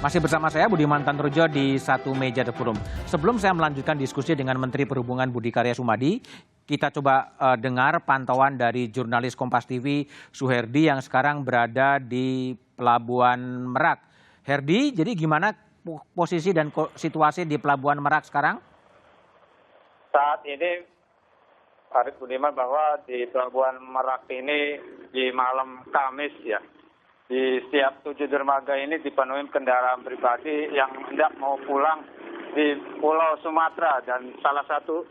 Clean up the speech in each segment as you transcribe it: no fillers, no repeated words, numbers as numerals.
Masih bersama saya Budiman Tanrujo di Satu Meja The Forum. Sebelum saya melanjutkan diskusi dengan Menteri Perhubungan Budi Karya Sumadi, kita coba dengar pantauan dari jurnalis Kompas TV Suherdi yang sekarang berada di Pelabuhan Merak. Herdi, jadi gimana posisi dan situasi di Pelabuhan Merak sekarang? Saat ini, Arif Budiman, bahwa di Pelabuhan Merak ini di malam Kamis ya, di setiap 7 dermaga ini dipenuhi kendaraan pribadi yang hendak mau pulang di Pulau Sumatera, dan salah satu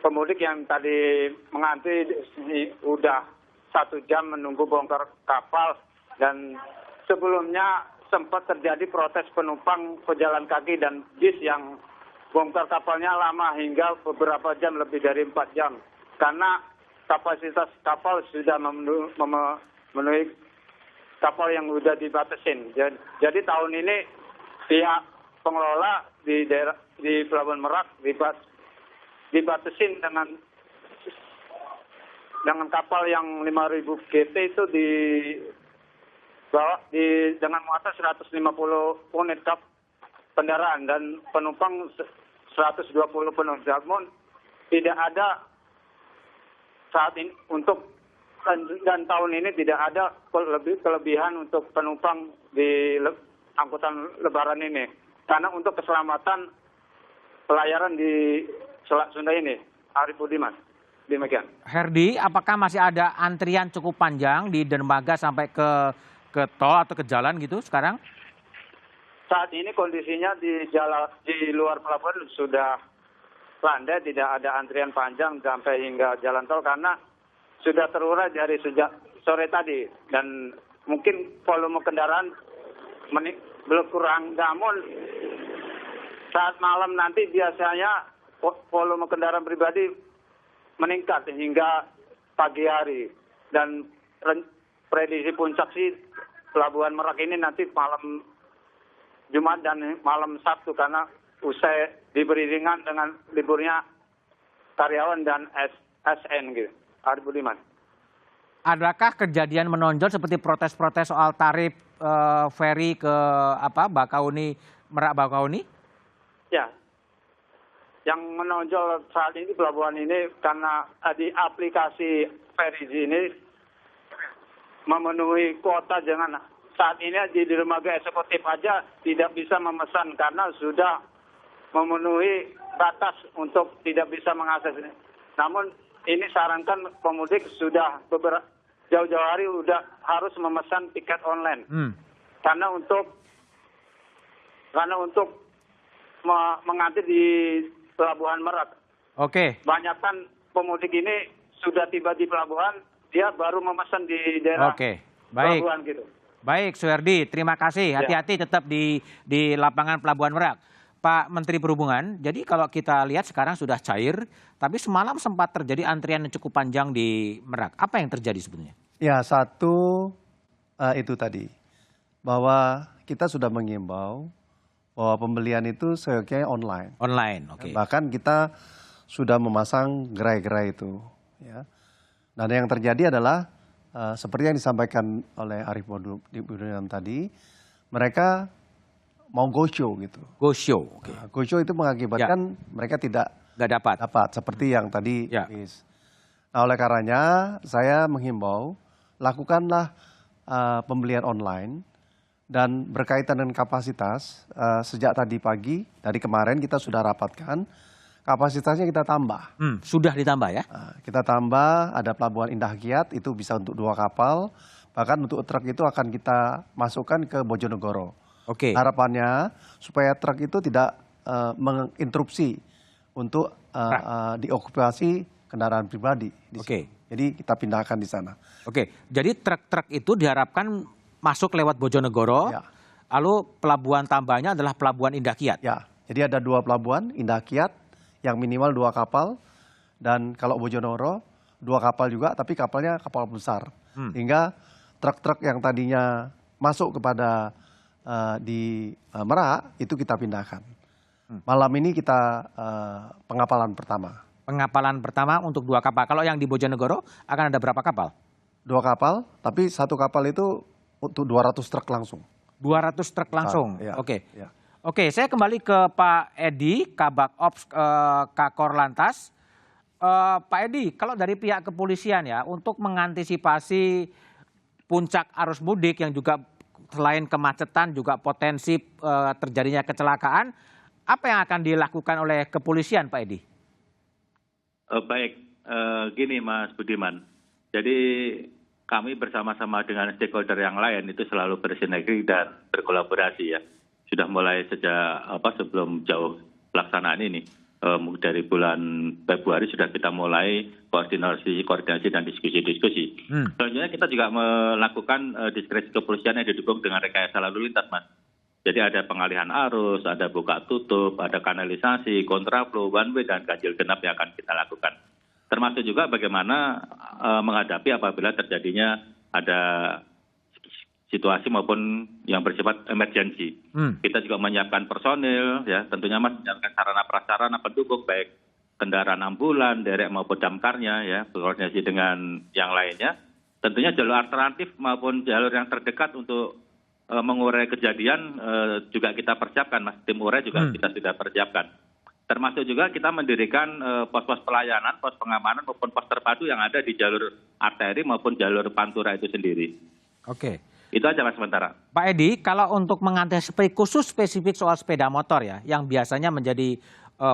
pemudik yang tadi mengantri udah 1 jam menunggu bongkar kapal, dan sebelumnya sempat terjadi protes penumpang pejalan kaki dan bis yang bongkar kapalnya lama hingga beberapa jam, lebih dari 4 jam, karena kapasitas kapal sudah memenuhi kapal yang sudah dibatasin. Jadi tahun ini pihak pengelola di Pelabuhan Merak dibatasin dengan kapal yang 5.000 GT itu dengan muatan 150 unit kendaraan dan penumpang 120 penuh. Namun tidak ada saat ini dan tahun ini tidak ada kelebihan untuk penumpang di angkutan lebaran ini, karena untuk keselamatan pelayaran di Selat Sunda ini. Arif Budiman, demikian. Herdi, apakah masih ada antrian cukup panjang di dermaga sampai ke tol atau ke jalan gitu sekarang? Saat ini kondisinya di luar pelabuhan sudah landai, tidak ada antrian panjang sampai hingga jalan tol karena sudah terurai dari sejak sore tadi, dan mungkin volume kendaraan belum kurang. Namun saat malam nanti biasanya volume kendaraan pribadi meningkat hingga pagi hari, dan prediksi puncak sih Pelabuhan Merak ini nanti malam Jumat dan malam Sabtu, karena usai diberi ringan dengan liburnya karyawan dan SN gitu. Arif Budiman. Adakah kejadian menonjol seperti protes-protes soal tarif feri ke Bakauni, Merak Bakauni? Ya, yang menonjol saat ini pelabuhan ini karena di aplikasi feri ini memenuhi kuota. Dengan saat ini di dermaga eksekutif aja tidak bisa memesan karena sudah memenuhi batas untuk tidak bisa mengakses ini. Namun ini sarankan pemudik sudah jauh-jauh hari sudah harus memesan tiket online. Karena untuk mengantri di Pelabuhan Merak. Oke. Banyakkan pemudik ini sudah tiba di pelabuhan, dia baru memesan di daerah pelabuhan gitu. Baik, Suherdi, terima kasih. Hati-hati tetap di lapangan Pelabuhan Merak. Pak Menteri Perhubungan, jadi kalau kita lihat sekarang sudah cair, tapi semalam sempat terjadi antrian yang cukup panjang di Merak. Apa yang terjadi sebetulnya? Ya, satu itu tadi, bahwa kita sudah mengimbau bahwa pembelian itu seyogyanya online. Online, oke. Bahkan kita sudah memasang gerai-gerai itu. Ya. Dan yang terjadi adalah, seperti yang disampaikan oleh Arif Budiman tadi, mereka mau go show gitu. Go show, oke. Go show itu mengakibatkan mereka tidak dapat seperti yang tadi. Nah, oleh karenanya saya menghimbau lakukanlah pembelian online, dan berkaitan dengan kapasitas sejak tadi pagi dari kemarin kita sudah rapatkan kapasitasnya, kita tambah. Sudah ditambah ya? Kita tambah, ada Pelabuhan Indah Kiat itu bisa untuk 2 kapal, bahkan untuk truk itu akan kita masukkan ke Bojonegoro. Oke. Harapannya supaya truk itu tidak menginterupsi untuk diokupasi kendaraan pribadi. Jadi kita pindahkan di sana. Oke, jadi truk-truk itu diharapkan masuk lewat Bojonegoro, lalu pelabuhan tambahnya adalah Pelabuhan Indah Kiat. Ya, jadi ada 2 pelabuhan, Indah Kiat yang minimal 2 kapal, dan kalau Bojonegoro 2 kapal juga, tapi kapalnya kapal besar. Hingga truk-truk yang tadinya masuk kepada di Merak itu kita pindahkan. Malam ini kita pengapalan pertama. Pengapalan pertama untuk 2 kapal. Kalau yang di Bojonegoro akan ada berapa kapal? 2 kapal, tapi 1 kapal itu untuk 200 truk langsung. 200 truk langsung. Ya, Oke. ya. Oke, saya kembali ke Pak Edi, Kabak Ops Kakor Lantas. Pak Edi, kalau dari pihak kepolisian ya, untuk mengantisipasi puncak arus mudik yang juga selain kemacetan juga potensi terjadinya kecelakaan, apa yang akan dilakukan oleh kepolisian, Pak Edi? Baik, gini Mas Budiman. Jadi kami bersama-sama dengan stakeholder yang lain itu selalu bersinergi dan berkolaborasi ya. Sudah mulai sejak sebelum jauh pelaksanaan ini. Dari bulan Februari sudah kita mulai koordinasi dan diskusi. Selanjutnya kita juga melakukan diskresi kepolisian yang didukung dengan rekayasa lalu lintas, Mas. Jadi ada pengalihan arus, ada buka tutup, ada kanalisasi, kontraflow, one way, dan ganjil genap yang akan kita lakukan. Termasuk juga bagaimana menghadapi apabila terjadinya ada situasi maupun yang bersifat emergensi. Kita juga menyiapkan personil, ya tentunya Mas, menyiapkan sarana prasarana pendukung baik kendaraan ambulan, derek maupun damkarnya, ya berkoordinasi dengan yang lainnya. Tentunya jalur alternatif maupun jalur yang terdekat untuk mengurai kejadian juga kita persiapkan, Mas. Tim urai juga kita sudah persiapkan. Termasuk juga kita mendirikan pos-pos pelayanan, pos pengamanan maupun pos terpadu yang ada di jalur arteri maupun jalur pantura itu sendiri. Oke. Itu aja Mas sementara. Pak Edi, kalau untuk mengantisipasi khusus spesifik soal sepeda motor ya, yang biasanya menjadi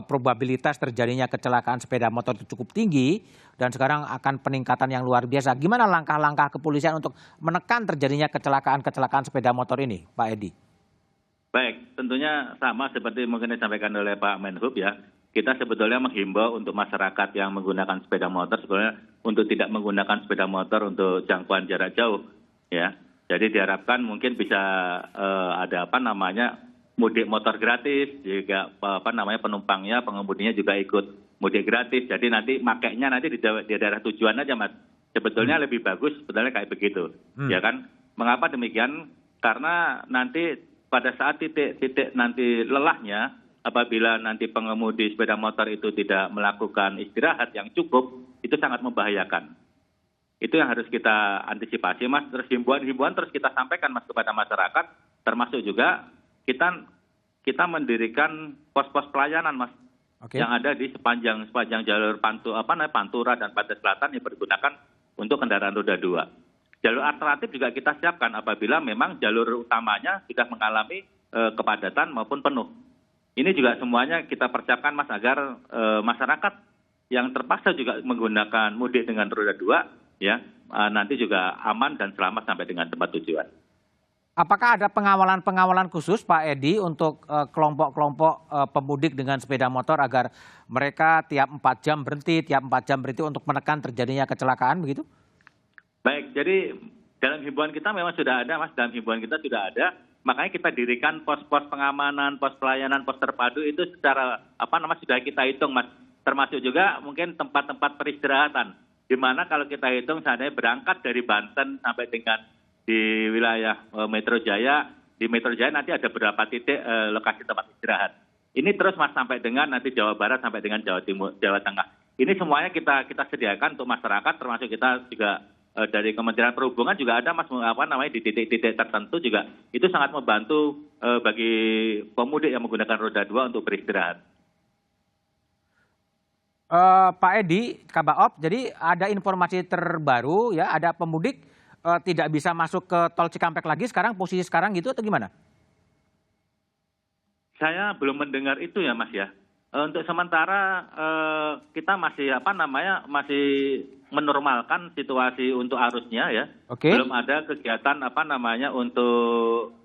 probabilitas terjadinya kecelakaan sepeda motor itu cukup tinggi dan sekarang akan peningkatan yang luar biasa. Gimana langkah-langkah kepolisian untuk menekan terjadinya kecelakaan sepeda motor ini, Pak Edi? Baik, tentunya sama seperti mungkin disampaikan oleh Pak Menhub ya. Kita sebetulnya menghimbau untuk masyarakat yang menggunakan sepeda motor sebetulnya untuk tidak menggunakan sepeda motor untuk jangkauan jarak jauh ya. Jadi diharapkan mungkin bisa ada mudik motor gratis, juga penumpangnya, pengemudinya juga ikut mudik gratis. Jadi nanti makainya nanti di daerah tujuan aja, Mas. Sebetulnya lebih bagus sebetulnya kayak begitu, ya kan? Mengapa demikian? Karena nanti pada saat titik nanti lelahnya, apabila nanti pengemudi sepeda motor itu tidak melakukan istirahat yang cukup, itu sangat membahayakan. Itu yang harus kita antisipasi, Mas. Terus himbauan terus kita sampaikan, Mas, kepada masyarakat, termasuk juga kita mendirikan pos-pos pelayanan, Mas, yang ada di sepanjang jalur Pantura dan Pantai Selatan yang digunakan untuk kendaraan roda 2. Jalur alternatif juga kita siapkan apabila memang jalur utamanya sudah mengalami kepadatan maupun penuh. Ini juga semuanya kita persiapkan, Mas, agar masyarakat yang terpaksa juga menggunakan mudik dengan roda 2 ya nanti juga aman dan selamat sampai dengan tempat tujuan. Apakah ada pengawalan khusus, Pak Edi, untuk kelompok-kelompok pemudik dengan sepeda motor agar mereka tiap 4 jam berhenti untuk menekan terjadinya kecelakaan begitu? Baik, jadi dalam himbauan kita memang sudah ada, Mas. Dalam himbauan kita sudah ada, makanya kita dirikan pos-pos pengamanan, pos pelayanan, pos terpadu itu secara sudah kita hitung, Mas. Termasuk juga mungkin tempat-tempat peristirahatan. Di mana kalau kita hitung seandainya berangkat dari Banten sampai dengan di wilayah Metro Jaya, di Metro Jaya nanti ada beberapa titik lokasi tempat istirahat. Ini terus, Mas, sampai dengan nanti Jawa Barat sampai dengan Jawa Timur, Jawa Tengah. Ini semuanya kita sediakan untuk masyarakat, termasuk kita juga dari Kementerian Perhubungan juga ada, Mas, di titik-titik tertentu juga itu sangat membantu bagi pemudik yang menggunakan roda 2 untuk beristirahat. Pak Edi, Kabaop, jadi ada informasi terbaru ya, ada pemudik tidak bisa masuk ke tol Cikampek lagi posisi sekarang gitu atau gimana? Saya belum mendengar itu ya, Mas ya. Untuk sementara kita masih masih menormalkan situasi untuk arusnya ya. Oke. Belum ada kegiatan untuk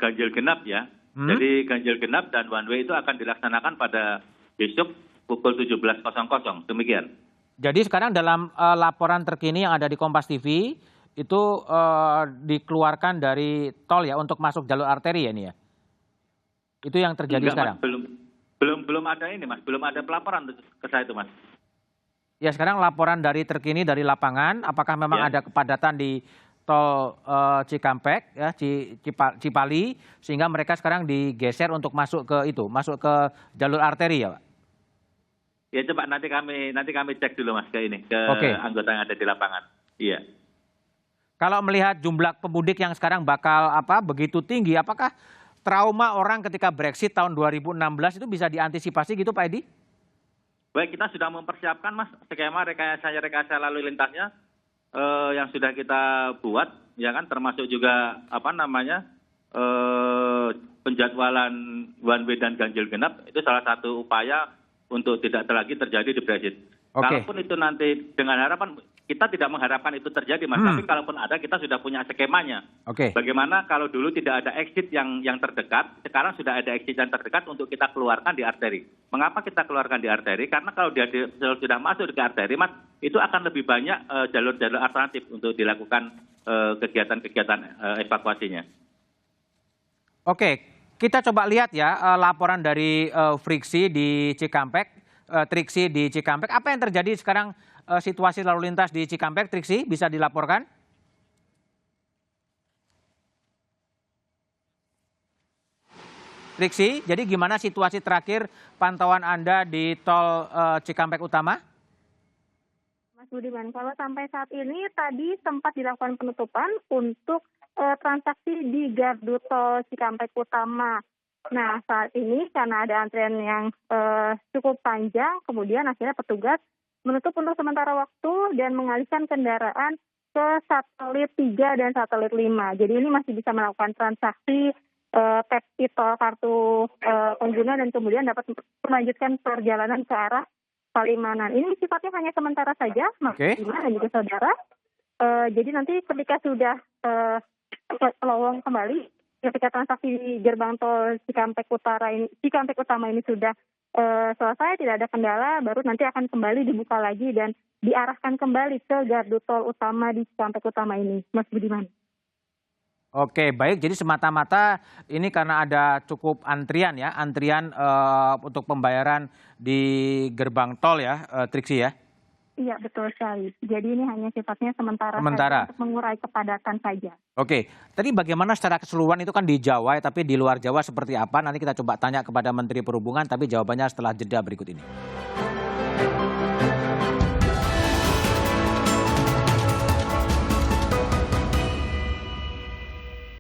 ganjil genap ya. Jadi ganjil genap dan one way itu akan dilaksanakan pada besok pukul 17.00, demikian. Jadi sekarang dalam laporan terkini yang ada di Kompas TV, itu dikeluarkan dari tol ya untuk masuk jalur arteri ya ini ya? Itu yang terjadi sekarang? Mas, belum ada ini, Mas. Belum ada pelaporan ke saya itu, Mas. Ya sekarang laporan dari terkini dari lapangan, apakah memang ada kepadatan di tol Cikampek, ya, Cipali, sehingga mereka sekarang digeser untuk masuk ke jalur arteri ya, Pak? Ya coba nanti kami cek dulu, Mas, ke anggota yang ada di lapangan. Iya. Kalau melihat jumlah pemudik yang sekarang bakal begitu tinggi, apakah trauma orang ketika Brexit tahun 2016 itu bisa diantisipasi gitu Pak Edi? Baik, kita sudah mempersiapkan Mas skema rekayasa lalu lintasnya yang sudah kita buat, ya kan, termasuk juga penjadwalan one way dan ganjil genap itu salah satu upaya untuk tidak lagi terjadi di Brexit. Kalaupun itu nanti dengan harapan, kita tidak mengharapkan itu terjadi Mas, tapi kalaupun ada kita sudah punya skemanya. Bagaimana kalau dulu tidak ada exit yang terdekat, sekarang sudah ada exit yang terdekat untuk kita keluarkan di arteri. Mengapa kita keluarkan di arteri? Karena kalau dia sudah masuk ke arteri Mas, itu akan lebih banyak jalur-jalur alternatif untuk dilakukan kegiatan-kegiatan evakuasinya. Oke, kita coba lihat ya laporan dari Triksi di Cikampek. Apa yang terjadi sekarang situasi lalu lintas di Cikampek, Triksi, bisa dilaporkan? Triksi, jadi gimana situasi terakhir pantauan Anda di tol Cikampek Utama? Mas Budiman, kalau sampai saat ini tadi sempat dilakukan penutupan untuk transaksi di gardu tol Cikampek Utama. Nah, saat ini karena ada antrian yang cukup panjang, kemudian akhirnya petugas menutup untuk sementara waktu dan mengalihkan kendaraan ke satelit 3 dan satelit 5. Jadi ini masih bisa melakukan transaksi tap tol kartu pengguna dan kemudian dapat melanjutkan perjalanan ke arah Palimanan. Ini sifatnya hanya sementara saja, Mas Bima dan juga saudara. Jadi nanti ketika sudah lowong kembali, ketika transaksi di gerbang tol Cikampek Utama ini sudah selesai, tidak ada kendala, baru nanti akan kembali dibuka lagi dan diarahkan kembali ke gardu tol utama di Cikampek Utama ini, Mas Budiman. Oke, baik. Jadi semata-mata ini karena ada cukup antrian untuk pembayaran di gerbang tol ya, Triksi ya? Iya, betul sekali. Jadi ini hanya sifatnya sementara. Saja untuk mengurai kepadatan saja. Oke, tadi bagaimana secara keseluruhan itu kan di Jawa, tapi di luar Jawa seperti apa? Nanti kita coba tanya kepada Menteri Perhubungan, tapi jawabannya setelah jeda berikut ini.